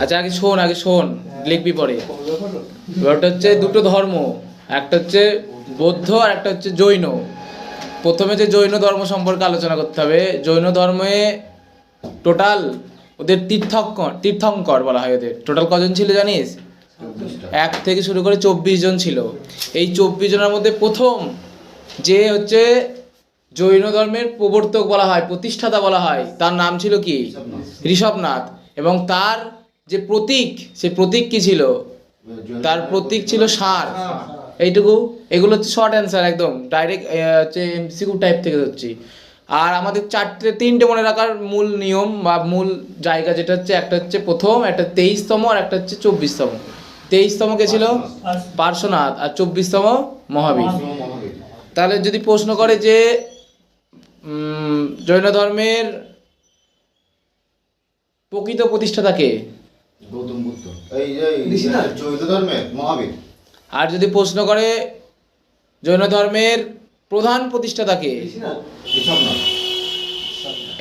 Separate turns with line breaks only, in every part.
আচ্ছা আগে শোন, লিখবি পরে। ওটা হচ্ছে দুটো ধর্ম, একটা হচ্ছে বৌদ্ধ আর একটা হচ্ছে জৈন। প্রথমে যে জৈন ধর্ম সম্পর্কে আলোচনা করতে হবে। জৈন ধর্মে টোটাল ওদের তীর্থঙ্কর বলা হয়। ওদের টোটাল কজন ছিল জানিস? 1 থেকে শুরু করে 24 জন ছিল। এই 24 জনের মধ্যে প্রথম যে হচ্ছে জৈন ধর্মের প্রবর্তক বলা হয়, প্রতিষ্ঠাতা বলা হয়, তার নাম ছিল কি? ঋষভনাথ। এবং তার যে প্রতীক, সে প্রতীক কি ছিল? তার প্রতীক ছিল ষাঁড়। এইটুকু। এগুলো হচ্ছে শর্ট অ্যান্সার, একদম ডাইরেক্ট হচ্ছে এমসিকিউ টাইপ থেকে হচ্ছে। আর আমাদের তিনটে মনে রাখার মূল নিয়ম বা মূল জায়গা যেটা হচ্ছে, একটা হচ্ছে প্রথম, একটা 23তম, আর একটা হচ্ছে 24তম। 23তম কে ছিল? পার্শ্বনাথ। আর 24তম মহাবীর। তাহলে যদি প্রশ্ন করে যে জৈন ধর্মের প্রকৃত প্রতিষ্ঠাতা কে?
গৌতম বুদ্ধ। এই জৈন ধর্মের মহাবীর।
আর যদি প্রশ্ন করে জৈন ধর্মের প্রধান প্রতিষ্ঠাতা কে?
ঋষভনাথ।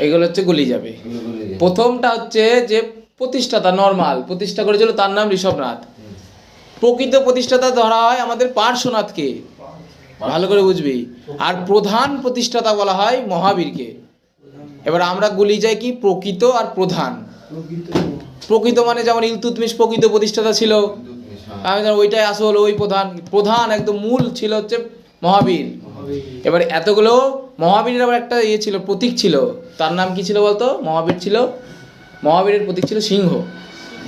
এগুলো হচ্ছে গুলি যাবে। প্রথমটা হচ্ছে যে প্রতিষ্ঠাতা, নর্মাল প্রতিষ্ঠা করেছিল, তার নাম ঋষভনাথ। প্রকৃত প্রতিষ্ঠাতা ধরা হয় আমাদের পার্শ্বনাথকে, ভালো করে বুঝবি। আর প্রধান প্রতিষ্ঠাতা বলা হয় মহাবীরকে। এবার আমরা গুলি যাই কি প্রকৃত আর প্রধান। প্রকৃত মানে যেমন ইলতুৎমিশ প্রকৃত প্রতিষ্ঠাতা ছিল, আমি ওইটাই আসল, ওই প্রধান একদম মূল ছিল হচ্ছে মহাবীর। এবার এতগুলো মহাবীরের আবার একটা ইয়ে ছিল, প্রতীক ছিল। তার নাম কি ছিল বলতো? মহাবীরের প্রতীক ছিল সিংহ।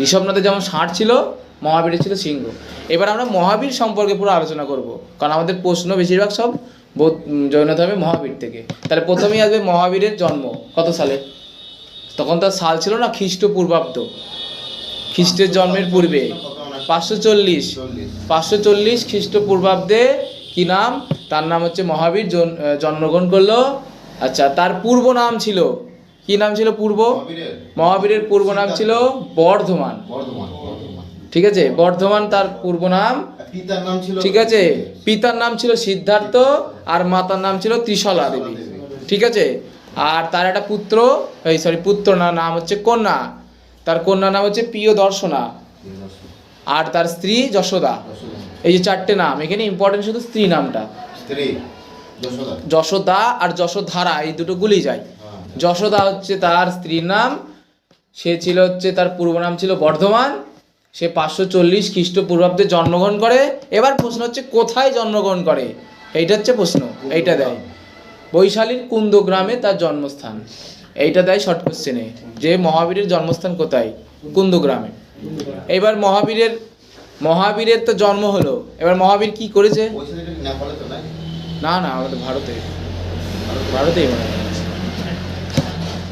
ঋষভনাথের যেমন ষাঁড় ছিল, মহাবীরের ছিল সিংহ। এবার আমরা মহাবীর সম্পর্কে পুরো আলোচনা করব, কারণ আমাদের প্রশ্ন বেশিরভাগ সব জৈন ধর্মে মহাবীর থেকে। তাহলে প্রথমেই আসবে মহাবীরের জন্ম কত সালে। তখন তার সাল ছিল না খ্রিস্টপূর্বাব্দ, খ্রিস্টের জন্মের পূর্বে 540 খ্রিস্টপূর্বাব্দে। কি নাম? তার নাম হচ্ছে মহাবীর জন্মগ্রহণ করলো। আচ্ছা, তার পূর্ব নাম ছিল কি? নাম ছিল পূর্ব? মহাবীরের পূর্ব নাম ছিল বর্ধমান। ঠিক আছে, বর্ধমান তার পূর্ব নাম। ঠিক আছে, পিতার নাম ছিল সিদ্ধার্থ আর মাতার নাম ছিল ত্রিশলা দেবী। ঠিক আছে, আর তার একটা পুত্র নাম হচ্ছে কন্যা। তার কন্যার নাম হচ্ছে প্রিয়দর্শনা, আর তার স্ত্রী যশোদা। এই যে 4টে নাম, এখানে ইম্পর্টেন্ট শুধু স্ত্রী নামটা। যশোদা আর যশোধারা, এই দুটো গুলি যায়। যশোদা হচ্ছে তার স্ত্রীর নাম। সে ছিল হচ্ছে, তার পূর্ব নাম ছিল বর্ধমান। সে 540 খ্রিস্টপূর্বাব্দে জন্মগ্রহণ করে। এবার প্রশ্ন হচ্ছে কোথায় জন্মগ্রহণ করে, এইটা হচ্ছে প্রশ্ন। এইটা দেয় বৈশালীর কুন্দ গ্রামে তার জন্মস্থান। এইটা দেয় শর্ট কোশ্চেনে, যে মহাবীরের জন্মস্থান কোথায়? কুন্দ গ্রামে। এবার মহাবীরের তো জন্ম হলো। এবার মহাবীর কি করেছে? না, আমাদের ভারতেই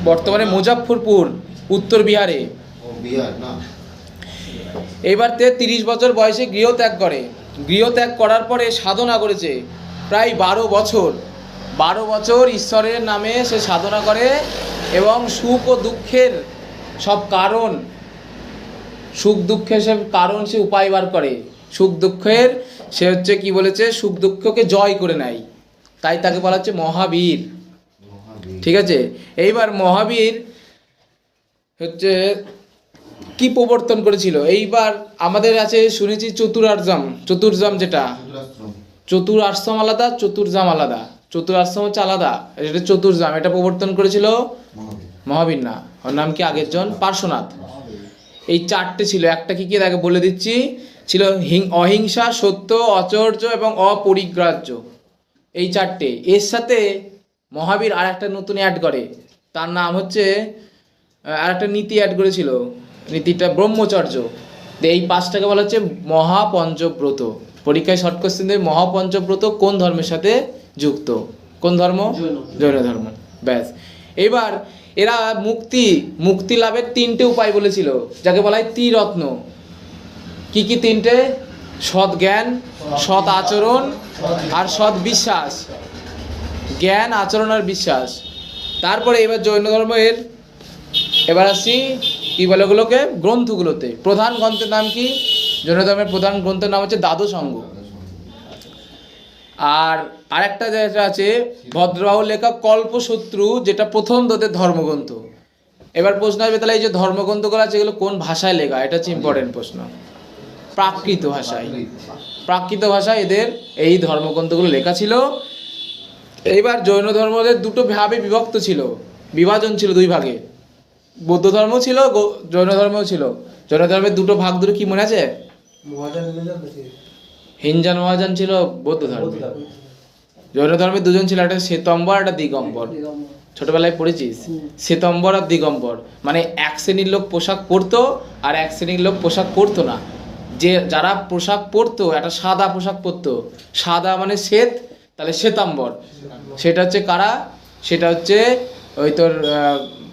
বর্তমানে মুজাফফরপুর, উত্তর বিহারে। এবার 30 বছর বয়সে গৃহত্যাগ করে। গৃহত্যাগ করার পরে সাধনা করেছে প্রায় 12 বছর ঈশ্বরের নামে সে সাধনা করে। এবং সুখ ও দুঃখের সব কারণ, সে উপায় বার করে। সুখ দুঃখের সে হচ্ছে কি বলেছে, সুখ দুঃখকে জয় করে নেয়, তাই তাকে বলা হচ্ছে মহাবীর। ঠিক আছে, এইবার মহাবীর হচ্ছে কি প্রবর্তন করেছিল? এইবার আমাদের আছে শুনেছি চতুরার্জাম, যেটা চতুরাশ্রম আলাদা, চতুর্জাম আলাদা। চতুরাশ্রম হচ্ছে আলাদা, এটা চতুর্জাম। এটা প্রবর্তন করেছিল মহাবীর না, ওর নাম কি আগের জন? পার্শ্বনাথ। এই 4টে ছিল। একটা কি কি তাকে বলে দিচ্ছি, ছিল অহিংসা, সত্য, অচর্য এবং অপরিগ্রাহ্য। এই 4টে। এর সাথে মহাবীর আর একটা নতুন অ্যাড করে, তার নাম হচ্ছে, আর একটা নীতি অ্যাড করেছিল, নীতিটা ব্রহ্মচর্য। এই 5টাকে বলা হচ্ছে মহাপঞ্চব্রত। পরীক্ষায় শর্ট কোশ্চেন দেবে, মহাপঞ্চব্রত কোন ধর্মের সাথে যুক্ত? কোন ধর্ম? জৈন ধর্ম। ব্যাস। এবার এরা মুক্তি লাভের 3টে উপায় বলেছিল, যাকে বলা হয় ত্রিরত্ন। কি কি 3টে? সৎ জ্ঞান, সৎ আচরণ আর সৎ বিশ্বাস। জ্ঞান, আচরণ আর বিশ্বাস। তারপরে এবার জৈন ধর্মের, এবার আসছি কি বলে ওগুলোকে, গ্রন্থগুলোতে। প্রধান গ্রন্থের নাম কি? জৈন ধর্মের প্রধান গ্রন্থের নাম হচ্ছে দ্বাদশ অঙ্গ। আর আরেকটা যেটা আছে ভদ্রবাহুর লেখা কল্পশত্রু, যেটা প্রথম তোদের ধর্মগ্রন্থ। এবার প্রশ্ন আসবে, তাহলে এই যে ধর্মগ্রন্থগুলো আছে এগুলো কোন ভাষায় লেখা? এটা হচ্ছে ইম্পর্টেন্ট প্রশ্ন। প্রাকৃত ভাষায়, প্রাকৃত ভাষায় এদের এই ধর্মগ্রন্থগুলো লেখা ছিল। এইবার জৈন ধর্মদের দুটো ভাবে বিভক্ত ছিল, বিভাজন ছিল দুই ভাগে। বৌদ্ধ ধর্ম ছিল, জৈন ধর্মও ছিল। জৈন ধর্মের দুটো ভাগ, দুটো কি মনে আছে? হিনজান মহাযান ছিল বৌদ্ধ ধর্মে। জৈন ধর্মে দুজন ছিল, একটা শ্বেতম্বর, একটা দিগম্বর। ছোটবেলায় পড়েছিস শ্বেতম্বর আর দিগম্বর, মানে এক শ্রেণীর লোক পোশাক পরতো আর এক শ্রেণীর লোক পোশাক পরতো না। যে যারা পোশাক পরতো একটা সাদা পোশাক পরতো, সাদা মানে শ্বেত, তাহলে শ্বেতাম্বর। সেটা হচ্ছে কারা? সেটা হচ্ছে ওই তোর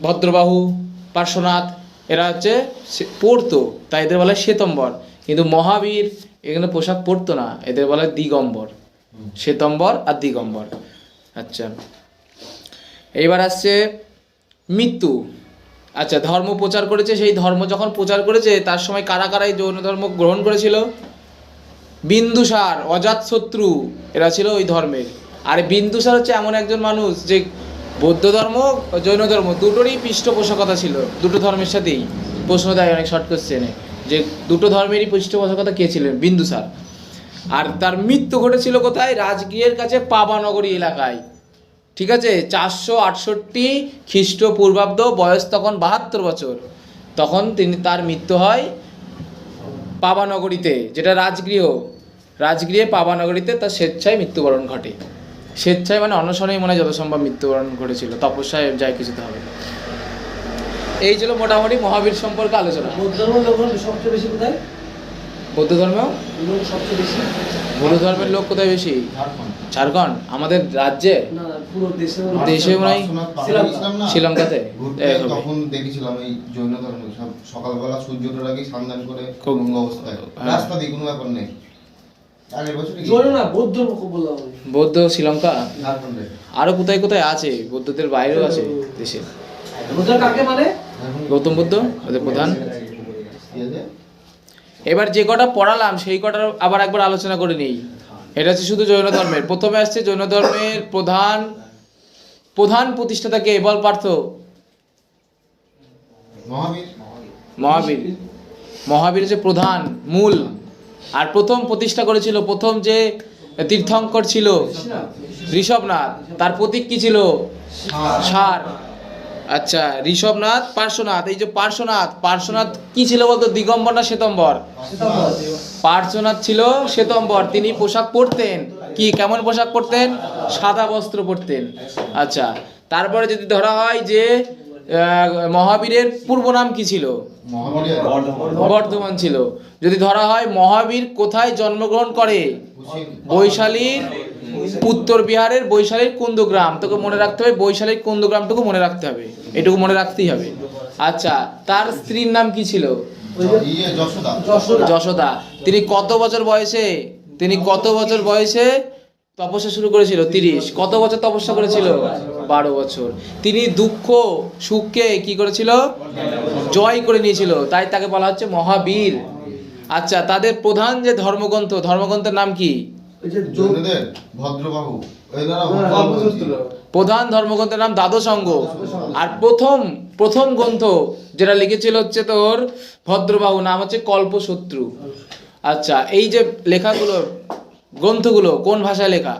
ভদ্রবাহু, পার্শ্বনাথ, এরা হচ্ছে পরতো, তাই এদের বলে শ্বেতম্বর। কিন্তু মহাবীর এখানে পোশাক পরতো না, এদের বলে দিগম্বর। শ্বেতম্বর আর দিগম্বর। আচ্ছা, এইবার আসছে মৃত্যু। আচ্ছা, ধর্ম প্রচার করেছে, সেই ধর্ম যখন প্রচার করেছে তার সময় কারা কারা এই জৈন ধর্ম গ্রহণ করেছিল? বিন্দুসার, অজাতশত্রু, এরা ছিল ওই ধর্মের। আর বিন্দুসার হচ্ছে এমন একজন মানুষ যে বৌদ্ধ ধর্ম ও জৈন ধর্ম দুটোরই পৃষ্ঠপোষকতা ছিল। দুটো ধর্মের সাথেই প্রশ্ন দেয় অনেক শর্ট কোশ্চেনে, যে দুটো ধর্মেরই পৃষ্ঠপোষকতা কে ছিলেন? বিন্দুসার। আর তার মৃত্যু ঘটেছিল কোথায়? রাজগৃহের কাছে পাবানগরী এলাকায়। ঠিক আছে, 468 খ্রিস্টপূর্বাব্দ, বয়স তখন 72 বছর। তখন তার মৃত্যু হয় পাবানগরীতে, যেটা রাজগৃহ। রাজগৃহে পাবানগরীতে তার স্বেচ্ছায় মৃত্যুবরণ ঘটে। স্বেচ্ছায় মানে অনশনেই মনে হয় যত সম্ভব মৃত্যুবরণ ঘটেছিল, তপস্যায় যাই কিছুতে হবে। এই ছিল মোটামুটি মহাবীর সম্পর্কে আলোচনা।
বৌদ্ধ ধর্মের লোক সবচেয়ে বেশি কোথায়?
বৌদ্ধ ধর্মেও
সবচেয়ে বেশি
বৌদ্ধ ধর্মের লোক কোথায় বেশি? ঝাড়খণ্ড, আমাদের রাজ্যে,
না পুরো দেশে
দেশে মনে হয় শ্রীলঙ্কাতে।
তখন দেখেছিলাম এই জৈন ধর্ম সব সকালবেলা সূর্য ওঠার আগে স্নান করে
খুব
গঙ্গা অবস্থায় রাস্তা দিয়ে কোনো ব্যাপার নেই। আগের বছর
জৈন না বৌদ্ধ বললাম আমি।
বৌদ্ধ শ্রীলঙ্কা,
ঝাড়খণ্ডে
আরো কোথায় কোথায় আছে, বৌদ্ধদের বাইরেও আছে দেশে।
বুদ্ধ কাকে মানে?
গৌতম বুদ্ধ ওদের প্রধান।
কি আছে?
এবার যে কটা পড়ালাম সেই কটার আবার একবার আলোচনা করে নেই। এটা হচ্ছে শুধু জৈন ধর্মের। প্রথমে আসছে জৈন ধর্মের প্রধান প্রধান প্রতিষ্ঠাতাকে, বল পার্থ?
মহাবীর।
মহাবীর। মহাবীর হচ্ছে প্রধান, মূল। আর প্রথম প্রতিষ্ঠা করেছিল, প্রথম যে তীর্থঙ্কর ছিল ঋষভনাথ, তার প্রতীক কি ছিল? ষাঁড়। আচ্ছা, ঋষভনাথ, পার্শ্বনাথ। এই যে পার্শ্বনাথ কি ছিল বলতো? দিগম্বর না শ্বেতম্বর? পার্শ্বনাথ ছিল শ্বেতম্বর। তিনি পোশাক পরতেন কি, কেমন পোশাক পরতেন? সাদা বস্ত্র পরতেন। আচ্ছা, তারপরে যদি ধরা হয় যে মহাবীরের পূর্ব নাম কি ছিল? বর্ধমান ছিল। যদি ধরা হয় মহাবীর কোথায় জন্মগ্রহণ করে? বৈশালীর, উত্তর বিহারের বৈশালীর কুন্দগ্রাম। তোকে মনে রাখতে হবে, বৈশালীর কুন্দগ্রামটুকু মনে রাখতে হবে, এটুকু মনে রাখতেই হবে। আচ্ছা, তার স্ত্রীর নাম কি ছিল? যশোদা। তিনি কত বছর বয়সে তপস্যা শুরু করেছিল? 30। কত বছর তপস্যা করেছিল? 12 বছর। তিনি দুঃখ সুখকে কি করেছিল? জয় করে নিয়েছিল, তাই তাকে বলা হচ্ছে মহাবীর। আচ্ছা, তাদের প্রধান যে ধর্মগ্রন্থের নাম কি?
ভদ্রবাহু।
প্রধান ধর্মগ্রন্থের নাম দ্বাদশাঙ্গ। আর প্রথম গ্রন্থ যেটা লিখেছিল হচ্ছে তোর ভদ্রবাহু, নাম হচ্ছে কল্পসূত্র। আচ্ছা, এই যে লেখাগুলো, গ্রন্থগুলো কোন ভাষায় লেখা?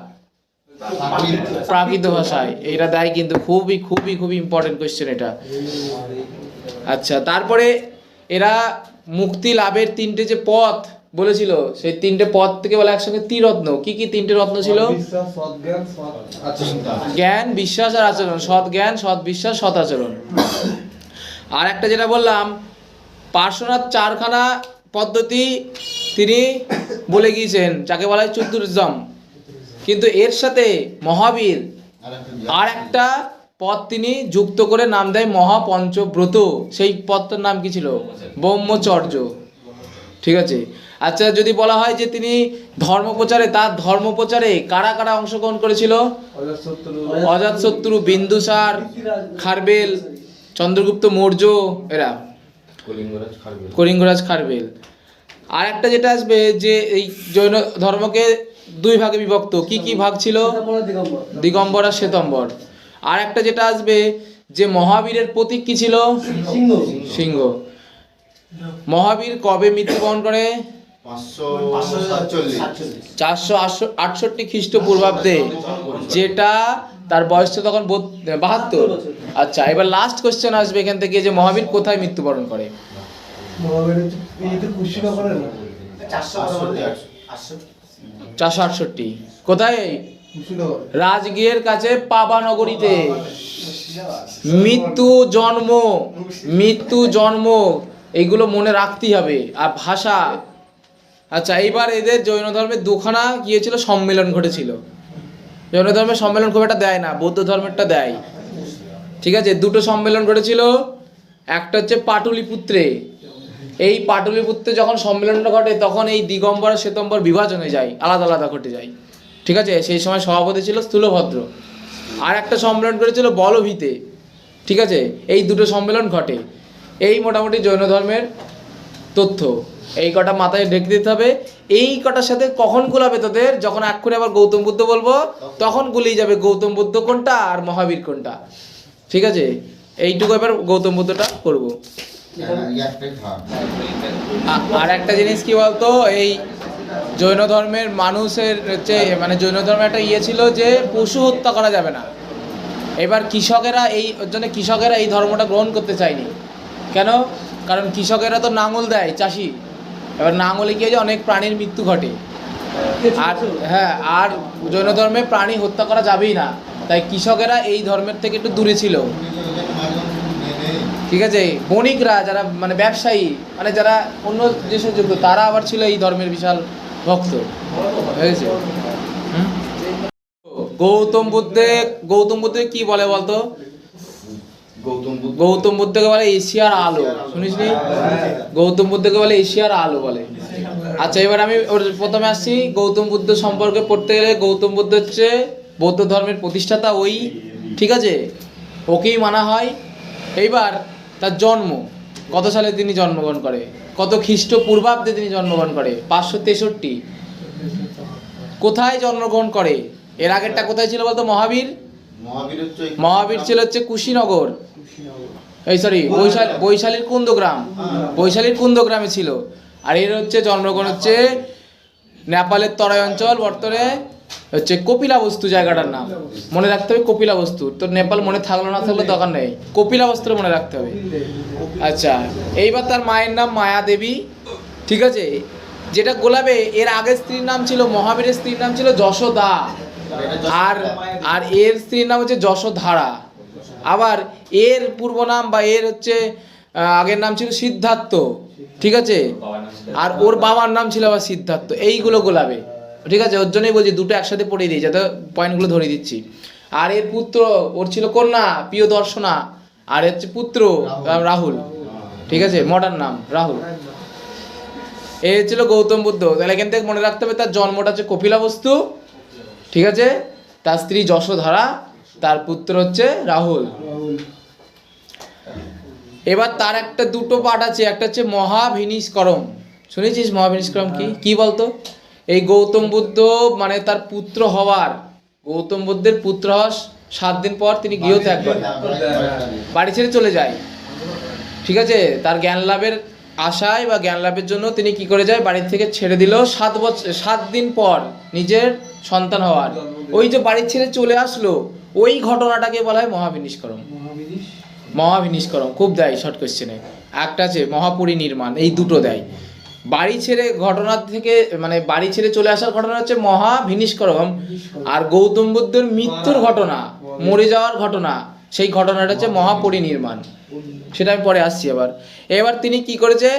প্রাকৃত ভাষায়। এটা দেয় কিন্তু খুবই খুবই খুবই ইম্পর্টেন্ট কোয়েশ্চেন এটা। আচ্ছা, তারপরে এরা মুক্তি লাভের 3টে যে পথ বলেছিল, সেই 3টে পথ থেকে বলে একসঙ্গে ত্রিরত্ন। কি কি 3টে রত্ন ছিল? জ্ঞান, বিশ্বাস আর আচরণ। সৎ জ্ঞান, সৎ বিশ্বাস, সৎ আচরণ। আর একটা যেটা বললাম, পার্শ্বনাথ 4খানা পদ্ধতি তিনি বলে গিয়েছেন, যাকে বলা হয় চতুর্জম। কিন্তু এর সাথে মহাবীর আর একটা পদ তিনি যুক্ত করে নাম দেয় মহাপঞ্চব্রত। সেই পদটার নাম কি ছিল? ব্রহ্মচর্য। ঠিক আছে। আচ্ছা, যদি বলা হয় যে তিনি তার ধর্মপ্রচারে কারা কারা অংশগ্রহণ করেছিল? অজাতশত্রু, বিন্দুসার, খারবেল, চন্দ্রগুপ্ত মৌর্য, এরা কলিঙ্গরাজ খারবেল। আর একটা যেটা আসবে যে এই জৈন ধর্মকে 2 ভাগে বিভক্ত। কি কি ভাগ ছিল? দিগম্বর আর শ্বেতম্বর। আর একটা যেটা আসবে যে মহাবীরের প্রতীক কি ছিল?
সিংহ।
সিংহ। মহাবীর কবে মৃত্যুবরণ করে?
547
468 খ্রিস্টপূর্বাব্দে, যেটা তার বয়স ছিল তখন 72। আচ্ছা, এবার লাস্ট কোশ্চেন আসবে এখান থেকে, যে মহাবীর কোথায় মৃত্যুবরণ করে?
মহাবীরের এই তো কুশীনগরে না?
468 কোথায়?
কুশীনগর।
রাজগীরের কাছে পাবানগরীতে। মৃত্যু জন্ম এইগুলো মনে রাখতেই হবে। আর ভাষা। আচ্ছা, এইবার এদের জৈন ধর্মের দুখানা কি হয়েছিল? সম্মেলন ঘটেছিল। জৈন ধর্মের সম্মেলন খুব একটা দেয় না, বৌদ্ধ ধর্মেরটা দেয়। ঠিক আছে, দুটো সম্মেলন ঘটেছিল। একটা হচ্ছে পাটলিপুত্রে। এই পাটলিপুত্রে যখন সম্মেলনটা ঘটে তখন এই দিগম্বর আর শ্বেতম্বর বিভাজন হয়ে যায়, আলাদা আলাদা ঘটে যায়। ঠিক আছে, সেই সময় সভাপতি ছিল স্থূলভদ্র। আর একটা সম্মেলন করেছিল বলভীতে। ঠিক আছে, এই দুটো সম্মেলন ঘটে। এই মোটামুটি জৈন ধর্মের তথ্য। এই কটা মাথায় ঢেকে দিতে হবে। এই কটার সাথে কখন গুলাবে তোদের? যখন এক্ষুনি আবার গৌতম বুদ্ধ বলবো তখন গুলিয়ে যাবে গৌতম বুদ্ধ কোনটা আর মহাবীর কোনটা। ঠিক আছে, এইটুকু এবার গৌতম বুদ্ধটা করবো। আর একটা জিনিস কি বলতো, এই জৈন ধর্মের মানুষের হচ্ছে মানে জৈন ধর্মের একটা ইয়ে ছিল যে পশু হত্যা করা যাবে না। এবার কৃষকেরা এই ওর জন্য কৃষকেরা এই ধর্মটা গ্রহণ করতে চায়নি। কেন? কারণ কৃষকেরা তো নাঙল দেয়, চাষি। এবার নাঙলে গিয়ে যে অনেক প্রাণীর মৃত্যু ঘটে। আর হ্যাঁ, আর জৈন ধর্মে প্রাণী হত্যা করা যাবেই না, তাই কৃষকেরা এই ধর্মের থেকে একটু দূরে ছিল। ঠিক আছে, বণিকরা যারা মানে ব্যবসায়ী, মানে যারা অন্য দেশের যুক্ত, তারা আবার ছিল এই ধর্মের বিশাল ভক্ত। হয়েছে। গৌতম বুদ্ধে কি বলে বলতো? গৌতম বুদ্ধকে বলে এশিয়ার আলো। শুনিস নি? গৌতম বুদ্ধকে বলে এশিয়ার আলো বলে। আচ্ছা, এবার আমি ওর প্রথমে আসছি। গৌতম বুদ্ধ সম্পর্কে পড়তে গেলে, গৌতম বুদ্ধ হচ্ছে বৌদ্ধ ধর্মের প্রতিষ্ঠাতা। ওই ঠিক আছে, ওকেই মানা হয়। এইবার তার জন্ম কত সালে তিনি জন্মগ্রহণ করে? কত খ্রিস্টপূর্বাব্দে তিনি জন্মগ্রহণ করে? 563। কোথায় জন্মগ্রহণ করে? এর আগেরটা কোথায় ছিল বলতো? মহাবীর ছিল হচ্ছে কুশীনগর। এই সরি, বৈশালীর কুন্দগ্রাম। বৈশালীর কুন্দগ্রামে ছিল। আর এর হচ্ছে জন্মগ্রহণ হচ্ছে নেপালের তরাই অঞ্চল, বর্তমানে হচ্ছে কপিলাবস্তু জায়গাটার নাম। মনে রাখতে হবে কপিলাবস্তু। তো নেপাল মনে থাকলো না থাকলে দরকার নেই, কপিলাবস্তু মনে রাখতে হবে। আচ্ছা, এইবার তার মায়ের নাম মায়া দেবী। ঠিক আছে, যেটা গোলাবে এর আগের স্ত্রীর নাম ছিল, মহাবীরের স্ত্রীর নাম ছিল যশোদা। আর এর স্ত্রীর নাম হচ্ছে যশোধারা। আবার এর পূর্ব নাম বা এর হচ্ছে আগের নাম ছিল সিদ্ধার্থ। ঠিক আছে, আর ওর বাবার নাম ছিল আবার সিদ্ধার্থ। এইগুলো গোলাবে। ঠিক আছে, ওর জন্যই বলছি দুটো একসাথে পড়িয়ে দিই, যাতে পয়েন্টগুলো ধরিয়ে দিচ্ছি। আর এর পুত্র, ওর ছিল কন্যা প্রিয় দর্শনা, আর হচ্ছে পুত্র রাহুল। ঠিক আছে, মডার্ন নাম রাহুল। এ ছিল গৌতম বুদ্ধ। তাহলে এখান থেকে মনে রাখতে হবে তার জন্মটা হচ্ছে কপিলাবস্তু। ঠিক আছে, তার স্ত্রী যশোধারা, তার পুত্র হচ্ছে রাহুল। এবার তার একটা দুটো পাঠ আছে, একটা হচ্ছে মহাভিনিষ্করম। শুনেছিস মহাভিনিষ্করম কি? কি বলতো? এই গৌতম বুদ্ধ মানে তার পুত্র হওয়ার, গৌতম বুদ্ধের পুত্র হওয়ার 7 দিন পর তিনি গৃহত্যাগ করেন, বাড়ি ছেড়ে চলে যায়। ঠিক আছে, তার জ্ঞান লাভের আশায় বা জ্ঞান লাভের জন্য তিনি কি করে যায়, বাড়ি থেকে ছেড়ে দিল 7 দিন পর নিজের সন্তান হওয়ার। ওই যে বাড়ি ছেড়ে চলে আসলো, ওই ঘটনাটাকে বলা হয় মহাভিনিষ্করম। মহাভিনিষ্করম খুব দেয় শর্ট কোশ্চেনে। একটা আছে মহাপরিনির্মাণ, এই দুটো দেয়। বাড়ি ছেড়ে ঘটনা থেকে মানে বাড়ি ছেড়ে চলে আসার ঘটনা হচ্ছে মহাভিনিষ্করম, আর গৌতম বুদ্ধের মৃত্যুর ঘটনা, মরে যাওয়ার ঘটনা, সেই ঘটনাটা হচ্ছে মহাপরিনির্মাণ। সেটা আমি পরে আসছি। এবার তিনি কি করেছে,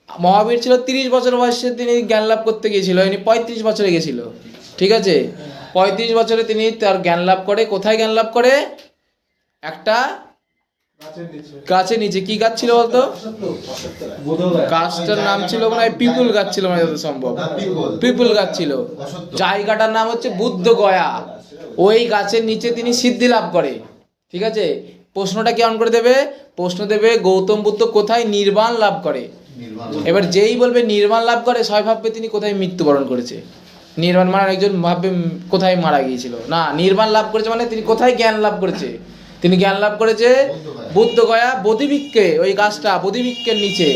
মহাবীর ছিল 30 বছর বয়সে তিনি জ্ঞান লাভ করতে গিয়েছিল, ইনি 35 বছরে গেছিল। ঠিক আছে, 35 বছরে তিনি তার জ্ঞান লাভ করে। কোথায় জ্ঞান লাভ করে? একটা গাছের নিচে। কি গাছ ছিল বলতো? গাছটার নাম ছিল মানে পিপুল গাছ ছিল, মানে যত সম্ভব পিপুল গাছ ছিল। জায়গাটার নাম হচ্ছে বুদ্ধ গয়া। ওই গাছের নিচে তিনি সিদ্ধি লাভ করে। ঠিক আছে, প্রশ্নটা কেমন করে দেবে? প্রশ্ন দেবে গৌতম বুদ্ধ কোথায় নির্বাণ লাভ করে। এবার যেই বলবে নির্বাণ লাভ করে, সবাই ভাববে তিনি কোথায় মৃত্যুবরণ করেছে। নির্বাণ মানে একজন ভাববে কোথায় মারা গিয়েছিল, না, নির্বাণ লাভ করেছে মানে তিনি কোথায় জ্ঞান লাভ করেছে। তিনি জ্ঞান লাভ করেছে
বুদ্ধগয়া।
বুদ্ধগয়া বোধিবৃক্ষে, ওই গাছটা বোধিবৃক্ষের নিচে,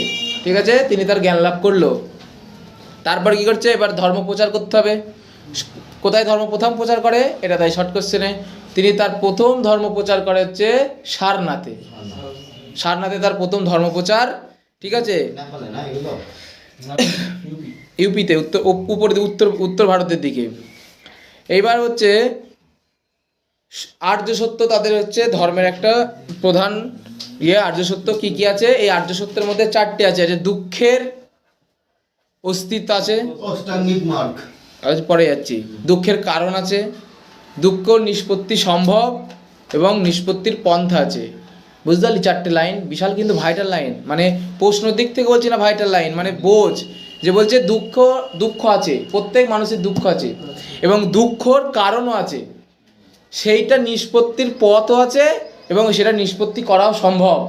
ঠিক আছে, তিনি তার জ্ঞান লাভ করলো। তারপর কি করছে, এবার ধর্ম প্রচার করতে হবে। কোথায় ধর্ম প্রথম প্রচার করে, এটা তাই শর্ট কোশ্চেনে। তিনি তার প্রথম ধর্ম প্রচার করে হচ্ছে সারনাথে। সারনাথে তার প্রথম ধর্ম প্রচার, ঠিক আছে,
নেপালে না এগুলো?
ইউপিতে, উপরে উত্তর ভারতের দিকে। এইবার হচ্ছে আর্য সত্য তাদের হচ্ছে ধর্মের একটা প্রধান আর্য সত্য কি কি আছে, এই আর্য সত্যের মধ্যে 4টে আছে। যে দুঃখের অস্তিত্ব আছে,
অষ্টাঙ্গিক মার্গ।
আজ পরে যাচ্ছি। দুঃখের কারণ আছে, দুঃখ নিষ্পত্তি সম্ভব এবং নিষ্পত্তির পন্থা আছে। বুঝতে পারলি 4টে লাইন, বিশাল কিন্তু ভাইটাল লাইন, মানে প্রশ্নের দিক থেকে বলছি না, ভাইটাল লাইন মানে বোঝ। যে বলছে দুঃখ আছে, প্রত্যেক মানুষের দুঃখ আছে এবং দুঃখর কারণও আছে, সেইটা নিষ্পত্তির পথও আছে এবং সেটা নিষ্পত্তি করাও সম্ভব।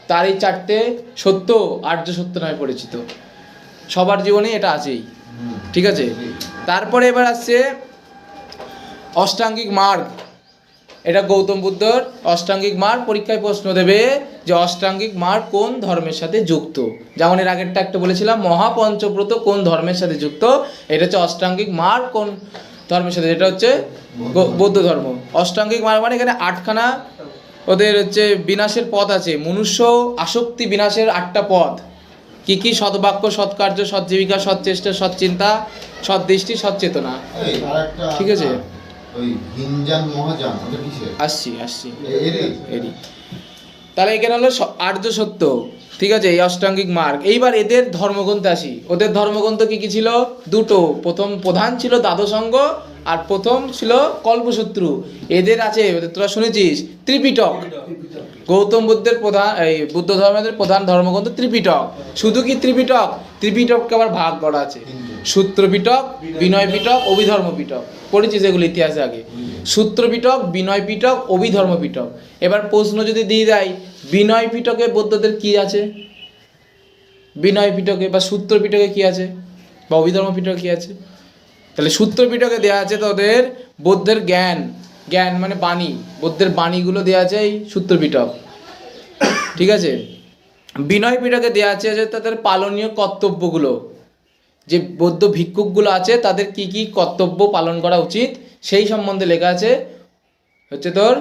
তার এই 4টে সত্য আর্য সত্য নামে পরিচিত। সবার জীবনে এটা আছেই, ঠিক আছে। তারপরে এবার আসছে অষ্টাঙ্গিক মার্গ। এটা গৌতম বুদ্ধর অষ্টাঙ্গিক মার্গ। পরীক্ষায় প্রশ্ন দেবে যে অষ্টাঙ্গিক মার্গ কোন ধর্মের সাথে যুক্ত। যেমন এর আগেরটা একটা বলেছিলাম মহাপঞ্চব্রত কোন ধর্মের সাথে যুক্ত, এটা হচ্ছে অষ্টাঙ্গিক মার্গ কোন ধর্মের সাথে, এটা হচ্ছে বৌদ্ধ ধর্ম। অষ্টাঙ্গিক মার্গ মানে এখানে 8খানা ওদের হচ্ছে বিনাশের পথ আছে। মনুষ্য আসক্তি বিনাশের 8টা পথ। কি কি? সদ্বাক্য, সৎকার্য, সৎজীবিকা, সৎচেষ্টা, সৎচিন্তা, সৎদৃষ্টি, সৎচেতনা।
এই আরেকটা
ঠিক আছে।
ওই হিনজান মহাযান ওটা কিসের?
আসছি
এরই?
তাহলে এখানে হলো আর্য সত্য, ঠিক আছে, এই অষ্টাঙ্গিক মার্গ। এইবার এদের ধর্মগ্রন্থে আসি। ওদের ধর্মগ্রন্থ কি কি ছিল? দুটো। প্রথম প্রধান ছিল দ্বাদশাঙ্গ আর প্রথম ছিল কল্পসূত্র। এদের আছে, তোরা শুনেছিস, ত্রিপিটক। গৌতম বুদ্ধের প্রধান, এই বুদ্ধ ধর্মের প্রধান ধর্মগ্রন্থ ত্রিপিটক। শুধু কি ত্রিপিটক? ত্রিপিটককে আবার ভাগ করা আছে, সূত্র পিটক, বিনয় পিটক, অভিধর্ম পিটক। পড়েছিস এগুলো ইতিহাসে আগে? সূত্র পিটক, বিনয় পিটক, অভিধর্ম পিটক। এবার প্রশ্ন যদি দিয়ে দেয় বিনয় পিটকে বৌদ্ধদের কি আছে, বিনয় পিটকে বা সূত্র পিটকে কি আছে, বা অভিধর্ম পিটকে কি আছে, তাহলে সূত্র পিটকে দেওয়া আছে তোদের বৌদ্ধের জ্ঞান, জ্ঞান মানে বাণী, বৌদ্ধের বাণীগুলো দেওয়া আছে এই সূত্র পিটক, ঠিক আছে। বিনয় পিটকে দেওয়া আছে যে তাদের পালনীয় কর্তব্যগুলো, যে বৌদ্ধ ভিক্ষুকগুলো আছে তাদের কি কি কর্তব্য পালন করা উচিত সেই সম্বন্ধে লেখা আছে হচ্ছে তোর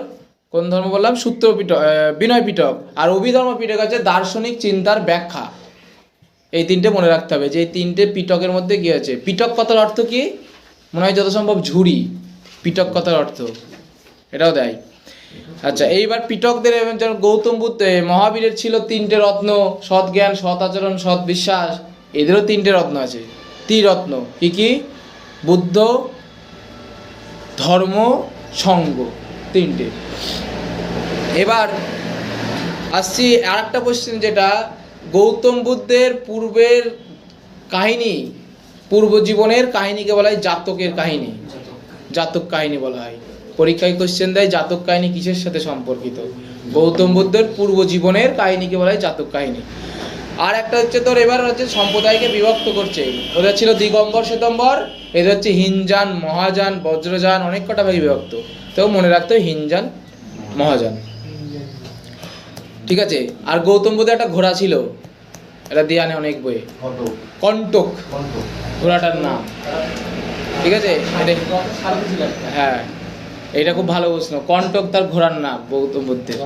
কোন ধর্ম বললাম, সূত্র পিটক, বিনয় পিটক। আর অভিধর্ম পিটক আছে দার্শনিক চিন্তার ব্যাখ্যা। এই 3টে মনে রাখতে হবে যে এই 3টে পিটকের মধ্যে কি আছে। পিটক কথার অর্থ কি? মনে হয় যত সম্ভব ঝুড়ি, পিটক কথার অর্থ এটাও দেয়। আচ্ছা, এইবার পিটকদের যেমন গৌতম বুদ্ধ মহাবীরের ছিল 3টে রত্ন, সৎ জ্ঞান, সৎ আচরণ, সৎ বিশ্বাস। এদেরও 3টে রত্ন আছে, ত্রিরত্ন। কি কি? বুদ্ধ, ধর্ম, সঙ্গ, 3টে। এবার আসছি আর একটা কোশ্চেন, যেটা গৌতম বুদ্ধের পূর্বের কাহিনী, পূর্ব জীবনের কাহিনীকে বলা হয় জাতকের কাহিনী, জাতক কাহিনী বলা হয়। পরীক্ষায় কোশ্চেন দেয় জাতক কাহিনী কিসের সাথে সম্পর্কিত। গৌতম বুদ্ধের পূর্ব জীবনের কাহিনীকে বলা হয় জাতক কাহিনী। আর একটা হচ্ছে তোর এবার হচ্ছে সম্প্রদায়কে বিভক্ত করছে। ওদের ছিল দিগম্বর, শ্বেতম্বর, এদের হচ্ছে হিনজান, মহাযান, বজ্রযান, অনেক কটা ভাগে বিভক্ত। তো মনে রাখতে হবে হিনজান, মহাযান, ঠিক আছে। আর গৌতম বুদ্ধের একটা ঘোড়া ছিল, এটা দিয়ে আনে অনেক বইয়ে, কণ্টক ঘোড়াটার নাম, ঠিক আছে। হ্যাঁ, এটা খুব ভালো প্রশ্ন। কণ্টক তার ঘোড়ার নাম গৌতম বুদ্ধের।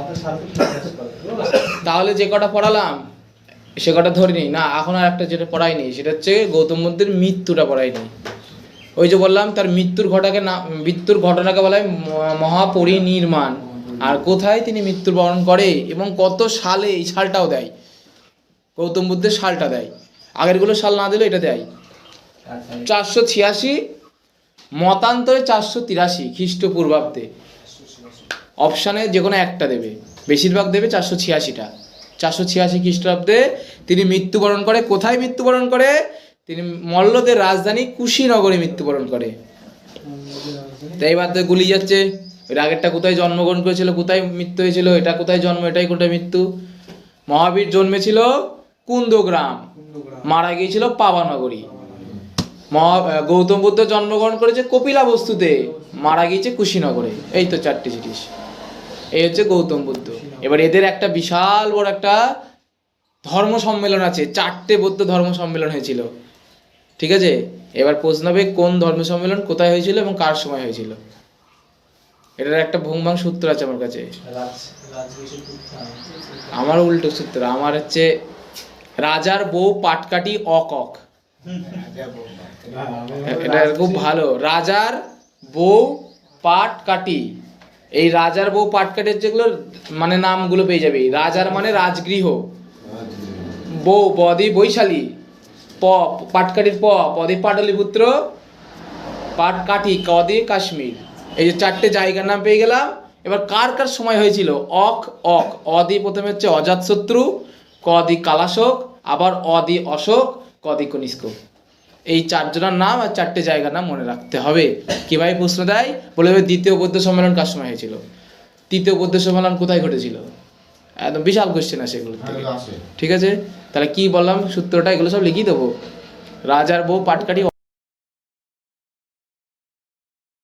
তাহলে যে কটা পড়ালাম সে কটা ধরিনি না, এখন আর একটা যেটা পড়াইনি সেটা হচ্ছে গৌতম বুদ্ধের মৃত্যুটা পড়াইনি। ওই যে বললাম তার মৃত্যুর ঘটনাকে বলা হয় মহাপরিনির্মাণ। আর কোথায় তিনি মৃত্যুবরণ করে এবং কত সালে, এই সালটাও দেয়, গৌতম বুদ্ধের সালটা দেয়। আগেরগুলো সাল না দিলেও এটা দেয়। 486, মতান্তরে 483 খ্রিস্টপূর্বাব্দে। অপশানে যে কোনো একটা দেবে, বেশিরভাগ দেবে 486টা। 486 খ্রিস্টাব্দে তিনি মৃত্যুবরণ করে। কোথায় মৃত্যুবরণ করে? তিনি মল্লদের রাজধানী কুশীনগরে মৃত্যুবরণ করে। তাই এবার তো গুলি যাচ্ছে, এর আগেরটা কোথায় জন্মগ্রহণ করেছিল, কোথায় মৃত্যু হয়েছিল, এটা কোথায় জন্ম, এটাই কোথায় মৃত্যু। মহাবীর জন্মেছিল কুন্দগ্রাম, মারা গিয়েছিল পাবানগরী। গৌতম বুদ্ধ জন্মগ্রহণ করেছে কপিলাবস্তুতে, মারা গিয়েছে কুশীনগরে। এই তো 4টে জিনিস। এই হচ্ছে গৌতম বুদ্ধ। এবার এদের একটা বিশাল বড় একটা ধর্ম সম্মেলন আছে, 4টে বৌদ্ধ ধর্ম সম্মেলন হয়েছিল, ঠিক আছে। এবার প্রশ্ন হবে কোন ধর্ম সম্মেলন কোথায় হয়েছিল এবং কার সময় হয়েছিল। এটার একটা ভুংভাং সূত্র আছে আমার কাছে, আমার উল্টো সূত্র, আমার হচ্ছে রাজার বউ পাটকাটি অকক। এটা খুব ভালো, রাজার বউ পাটকাটি। এই রাজার বউ পাটকাটির যেগুলো মানে নামগুলো পেয়ে যাবে। রাজার মানে রাজগৃহ, বউ বদি বৈশালী, প পাটকাটির পদে পাটলিপুত্র, পাটকাঠি কদে কাশ্মীর। এই যে 4টে জায়গার নাম পেয়ে গেলাম। এবার কার কার সময় হয়েছিল? অক অক অদি প্রথমে হচ্ছে অজাতশত্রু, কদি কালাশোক, আবার অদি অশোক, কদি কনিষ্ক। এই 4 জনের নাম আর 4টে জায়গার নাম মনে রাখতে হবে। কিভাবে প্রশ্ন দেয় বলে দেবে দ্বিতীয় বৌদ্ধ সম্মেলন কার সময় হয়েছিল, তৃতীয় বৌদ্ধ সম্মেলন কোথায় ঘটেছিল, একদম বিশাল কোশ্চেন আসে এগুলো থেকে, ঠিক আছে। তাহলে কি বললাম সূত্রটা, এগুলো সব লিখিয়ে দেবো। রাজার বউ পাটকাঠি